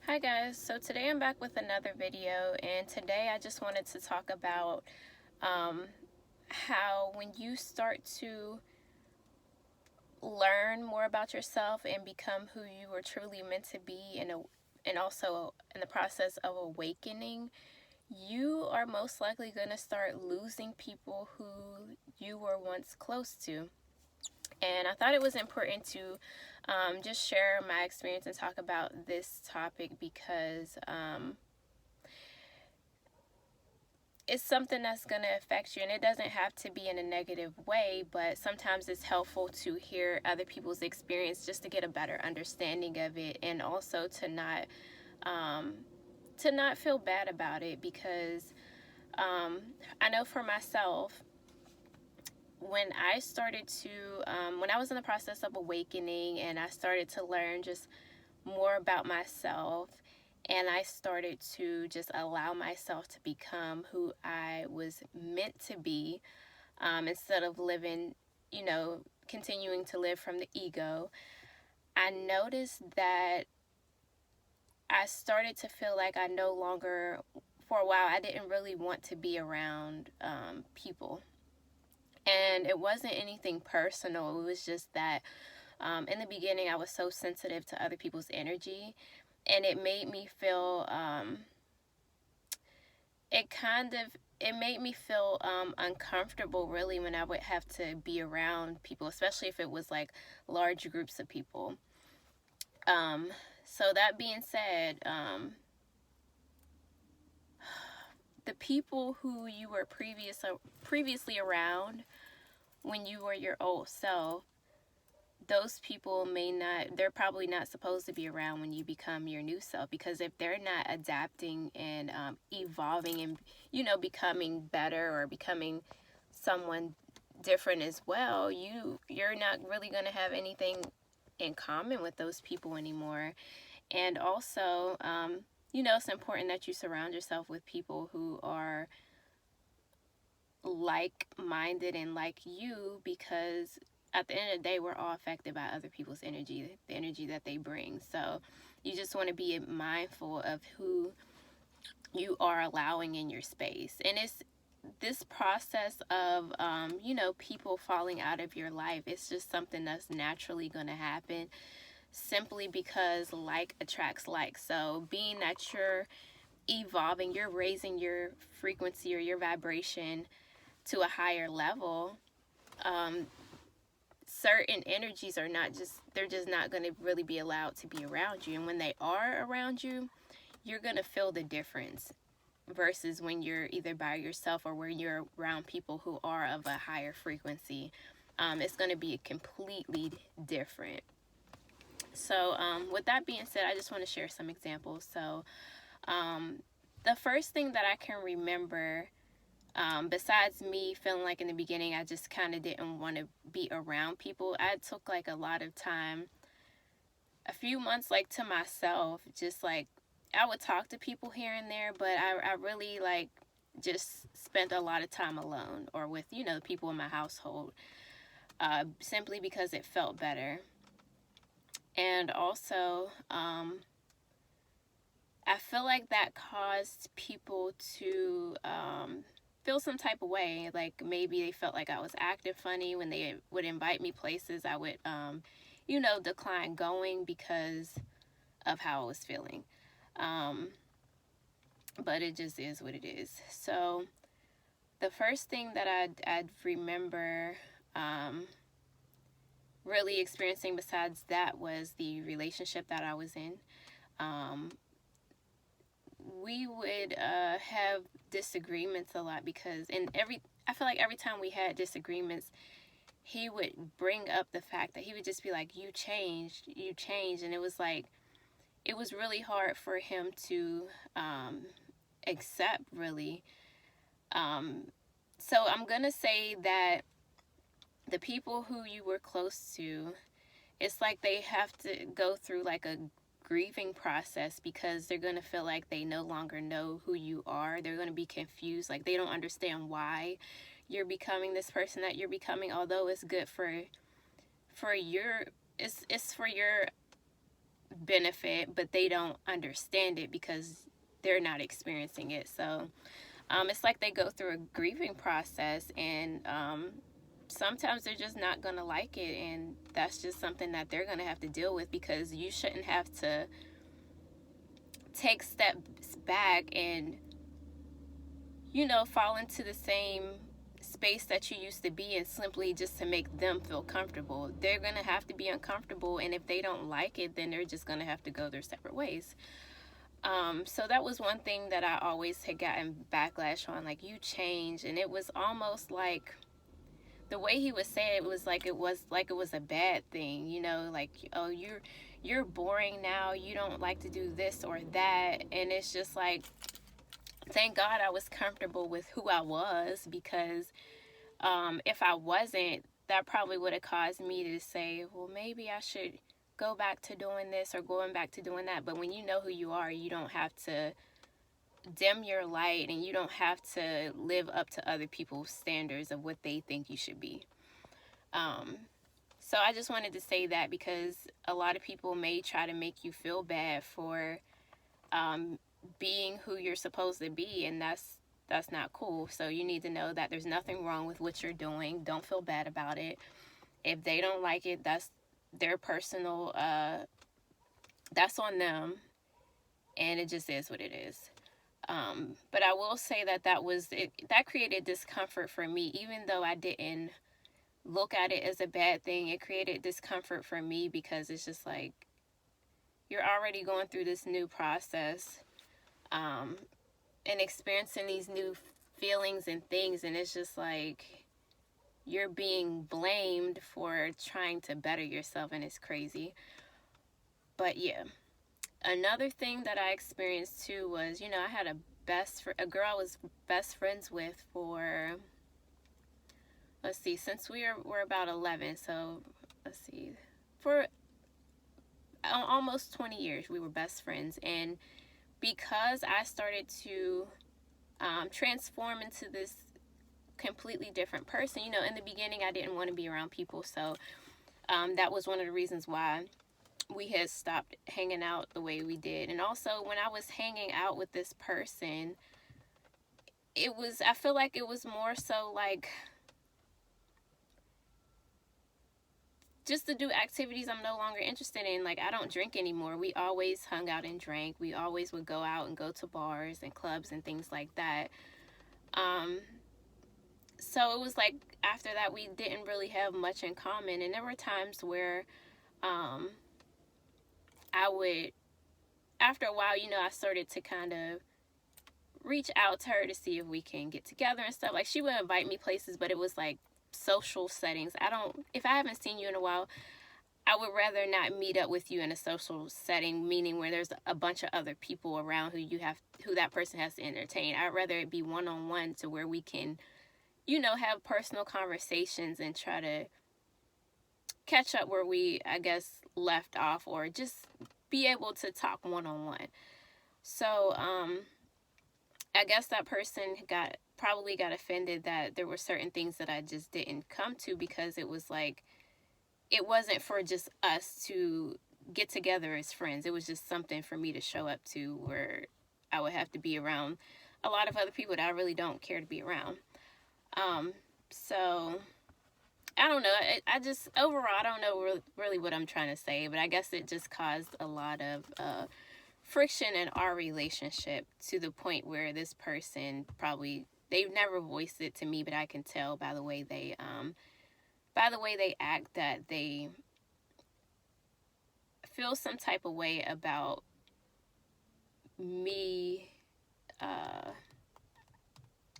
Hi guys, so today I'm back with another video, and today I just wanted to talk about um, how when you start to learn more about yourself and become who you were truly meant to be, and also in the process of awakening, you are most likely going to start losing people who you were once close to. And I thought it was important to just share my experience and talk about this topic because it's something that's going to affect you, and it doesn't have to be in a negative way, but sometimes it's helpful to hear other people's experience just to get a better understanding of it, and also um, to not feel bad about it, because I know for myself, when I started to when I was in the process of awakening and I started to learn just more about myself, and I started to just allow myself to become who I was meant to be, instead of living, continuing to live from the ego. I noticed that I started to feel like I no longer, for a while, I didn't really want to be around people. And it wasn't anything personal. It was just that in the beginning, I was so sensitive to other people's energy, and it made me feel it kind of it made me feel uncomfortable, really, when I would have to be around people, especially if it was like large groups of people. um, so that being said, the people who you were previously around when you were your old self, those people they're probably not supposed to be around when you become your new self, because if they're not adapting and evolving and becoming better or becoming someone different as well, you're not really going to have anything in common with those people anymore. And also, it's important that you surround yourself with people who are like-minded and like you, because at the end of the day, we're all affected by other people's energy, the energy that they bring. So you just want to be mindful of who you are allowing in your space. And it's this process of people falling out of your life. It's just something that's naturally going to happen, simply because like attracts like. So being that you're evolving, you're raising your frequency or your vibration to a higher level, um, certain energies they're just not going to really be allowed to be around you. And when they are around you, you're going to feel the difference, versus when you're either by yourself or when you're around people who are of a higher frequency. It's going to be completely different. So with that being said, I just want to share some examples. So the first thing that I can remember, besides me feeling like in the beginning I just kind of didn't want to be around people, I took like a lot of time, a few months, like to myself, just like I would talk to people here and there, but I really like just spent a lot of time alone or with people in my household, simply because it felt better. And also, I feel like that caused people to feel some type of way. Like maybe they felt like I was acting funny when they would invite me places. I would, decline going because of how I was feeling. But it just is what it is. So the first thing that I'd remember really experiencing besides that was the relationship that I was in. Um, we would have disagreements a lot, because I feel like every time we had disagreements, he would bring up the fact that he would just be like, you changed, and it was really hard for him to accept, really. So I'm gonna say that the people who you were close to, it's like they have to go through like a grieving process, because they're going to feel like they no longer know who you are. They're going to be confused, like they don't understand why you're becoming this person that you're becoming, although it's good for your it's for your benefit, but they don't understand it because they're not experiencing it. So it's like they go through a grieving process, and sometimes they're just not going to like it, and that's just something that they're going to have to deal with, because you shouldn't have to take steps back and, fall into the same space that you used to be in simply just to make them feel comfortable. They're going to have to be uncomfortable, and if they don't like it, then they're just going to have to go their separate ways. So that was one thing that I always had gotten backlash on, like, you change, and it was almost like the way he was saying it was a bad thing, like, oh, you're boring now, you don't like to do this or that. And it's just like, thank God I was comfortable with who I was, because if I wasn't, that probably would have caused me to say, well, maybe I should go back to doing this or going back to doing that. But when you know who you are, you don't have to dim your light, and you don't have to live up to other people's standards of what they think you should be. So I just wanted to say that, because a lot of people may try to make you feel bad for being who you're supposed to be, and that's not cool. So you need to know that there's nothing wrong with what you're doing. Don't feel bad about it. If they don't like it, that's their personal, that's on them, and it just is what it is. But I will say that created discomfort for me, even though I didn't look at it as a bad thing. It created discomfort for me, because it's just like, you're already going through this new process, and experiencing these new feelings and things, and it's just like you're being blamed for trying to better yourself, and it's crazy. But yeah, another thing that I experienced too was, I had a girl I was best friends with for, let's see, since we're about 11, so let's see, for almost 20 years we were best friends. And because I started to transform into this completely different person, in the beginning I didn't want to be around people, so that was one of the reasons why we had stopped hanging out the way we did. And also, when I was hanging out with this person, I feel like it was more so like just to do activities I'm no longer interested in. Like, I don't drink anymore. We always hung out and drank. We always would go out and go to bars and clubs and things like that. So it was like, after that, we didn't really have much in common. And there were times where I would, after a while, I started to kind of reach out to her to see if we can get together and stuff. Like, she would invite me places, but it was like social settings. If I haven't seen you in a while, I would rather not meet up with you in a social setting, meaning where there's a bunch of other people around who that person has to entertain. I'd rather it be one-on-one, to where we can, have personal conversations and try to catch up where we, I guess, left off, or just be able to talk one-on-one. So, I guess that person probably got offended that there were certain things that I just didn't come to, because it was like, it wasn't for just us to get together as friends. It was just something for me to show up to, where I would have to be around a lot of other people that I really don't care to be around. So I don't know. I just, overall, I don't know really what I'm trying to say, but I guess it just caused a lot of friction in our relationship, to the point where this person they've never voiced it to me, but I can tell by the way they act, that they feel some type of way about me.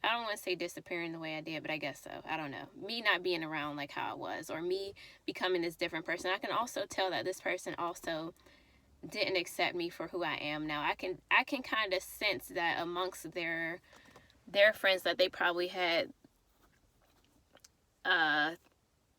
I don't want to say disappearing the way I did, but I guess so. I don't know. Me not being around like how I was, or me becoming this different person. I can also tell that this person also didn't accept me for who I am now. I can kind of sense that amongst their friends, that they probably had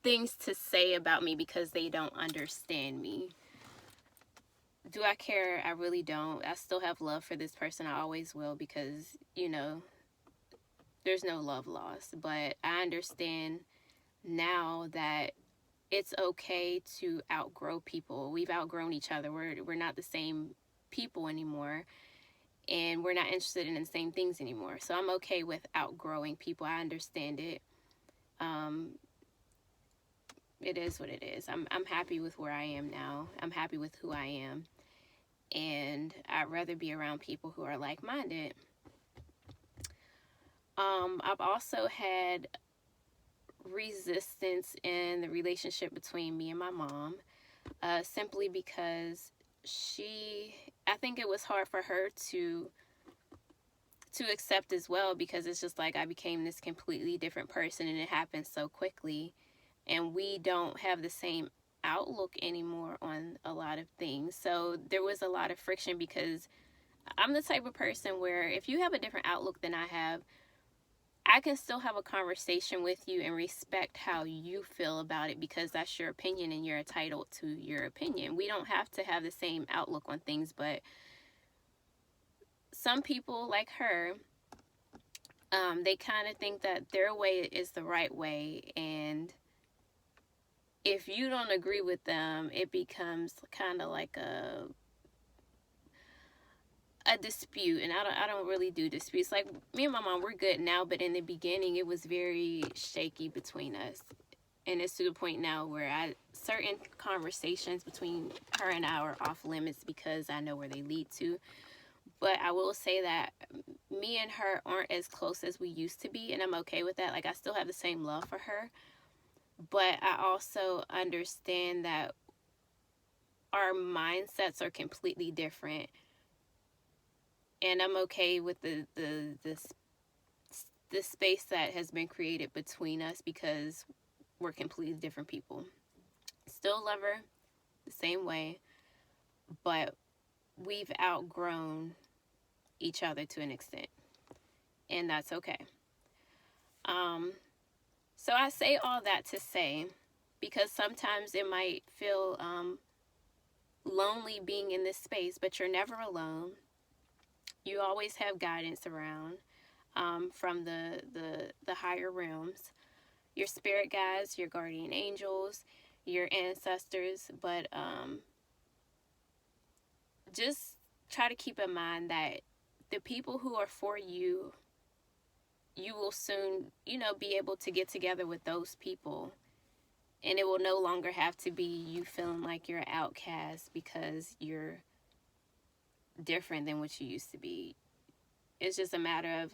things to say about me, because they don't understand me. Do I care? I really don't. I still have love for this person. I always will, because, there's no love lost. But I understand now that it's okay to outgrow people. We've outgrown each other. We're not the same people anymore, and we're not interested in the same things anymore. So I'm okay with outgrowing people. I understand it. Um, it is what it is. I'm happy with where I am now. I'm happy with who I am, and I'd rather be around people who are like-minded. I've also had resistance in the relationship between me and my mom, simply because I think it was hard for her to accept as well, because it's just like I became this completely different person and it happened so quickly, and we don't have the same outlook anymore on a lot of things. So there was a lot of friction, because I'm the type of person where if you have a different outlook than I have, I can still have a conversation with you and respect how you feel about it, because that's your opinion and you're entitled to your opinion. We don't have to have the same outlook on things, but some people like her, they kind of think that their way is the right way, and if you don't agree with them, it becomes kind of like a dispute. And I don't really do disputes. Like, me and my mom, we're good now, but in the beginning it was very shaky between us, and it's to the point now where certain conversations between her and I are off limits because I know where they lead to. But I will say that me and her aren't as close as we used to be, and I'm okay with that. Like, I still have the same love for her, but I also understand that our mindsets are completely different, and I'm okay with the space that has been created between us, because we're completely different people. Still love her the same way, but we've outgrown each other to an extent, and that's okay. So I say all that to say, because sometimes it might feel lonely being in this space, but you're never alone. You always have guidance around, from the higher realms, your spirit guides, your guardian angels, your ancestors. But just try to keep in mind that the people who are for you, you will soon, be able to get together with those people. And it will no longer have to be you feeling like you're an outcast because you're different than what you used to be. It's just a matter of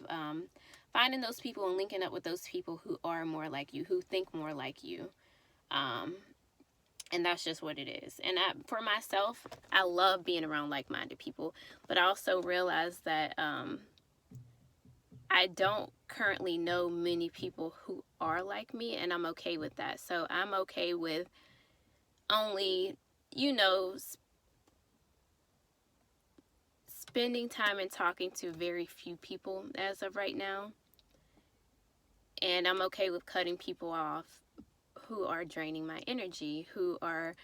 finding those people and linking up with those people who are more like you, who think more like you. And that's just what it is. And for myself, I love being around like-minded people, but I also realize that I don't currently know many people who are like me, and I'm okay with that. So I'm okay with only, spending time and talking to very few people as of right now. And I'm okay with cutting people off who are draining my energy, who are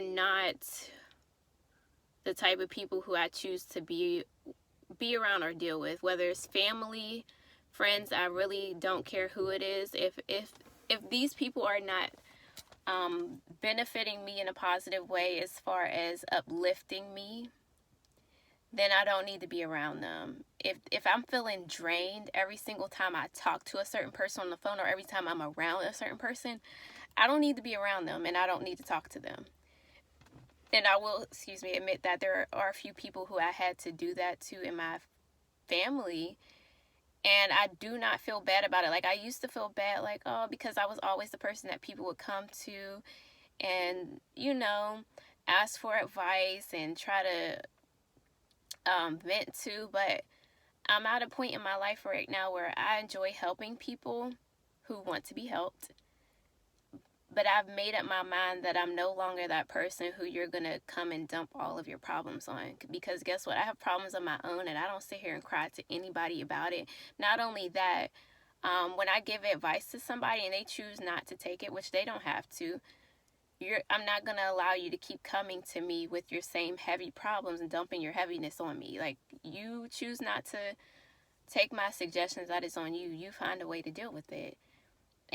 not the type of people who I choose to be around or deal with, whether it's family, friends. I really don't care who it is. If these people are not benefiting me in a positive way as far as uplifting me, then I don't need to be around them. If I'm feeling drained every single time I talk to a certain person on the phone, or every time I'm around a certain person, I don't need to be around them, and I don't need to talk to them. And I will, admit that there are a few people who I had to do that to in my family, and I do not feel bad about it. Like, I used to feel bad, like, oh, because I was always the person that people would come to and, ask for advice and try to vent to. But I'm at a point in my life right now where I enjoy helping people who want to be helped. But I've made up my mind that I'm no longer that person who you're going to come and dump all of your problems on. Because guess what? I have problems of my own, and I don't sit here and cry to anybody about it. Not only that, when I give advice to somebody and they choose not to take it, which they don't have to, I'm not going to allow you to keep coming to me with your same heavy problems and dumping your heaviness on me. Like, you choose not to take my suggestions, that is on you. You find a way to deal with it.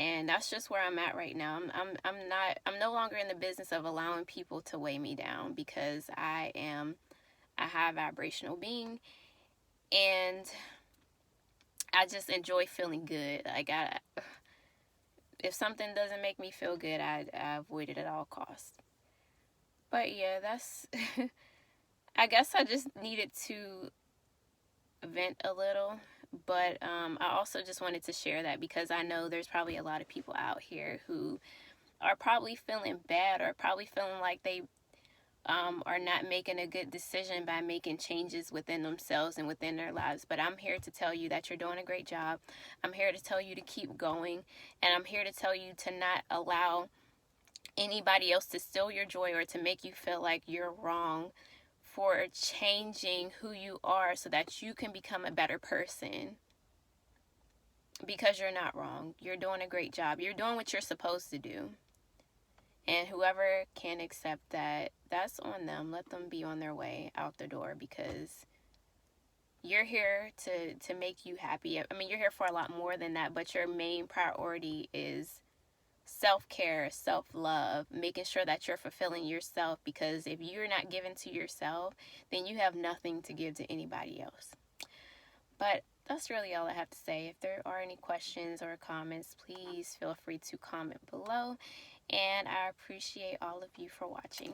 And that's just where I'm at right now. I'm no longer in the business of allowing people to weigh me down, because I am a high vibrational being, and I just enjoy feeling good. Like, if something doesn't make me feel good, I avoid it at all costs. But yeah, that's I guess I just needed to vent a little. But I also just wanted to share that, because I know there's probably a lot of people out here who are probably feeling bad, or probably feeling like they are not making a good decision by making changes within themselves and within their lives. But I'm here to tell you that you're doing a great job. I'm here to tell you to keep going. And I'm here to tell you to not allow anybody else to steal your joy, or to make you feel like you're wrong for changing who you are, so that you can become a better person. Because you're not wrong. You're doing a great job. You're doing what you're supposed to do. And whoever can accept that, that's on them. Let them be on their way out the door, because you're here to make you happy. I mean, you're here for a lot more than that, but your main priority is self-care, self-love, making sure that you're fulfilling yourself, because if you're not giving to yourself, then you have nothing to give to anybody else. But that's really all I have to say. If there are any questions or comments, please feel free to comment below. And I appreciate all of you for watching.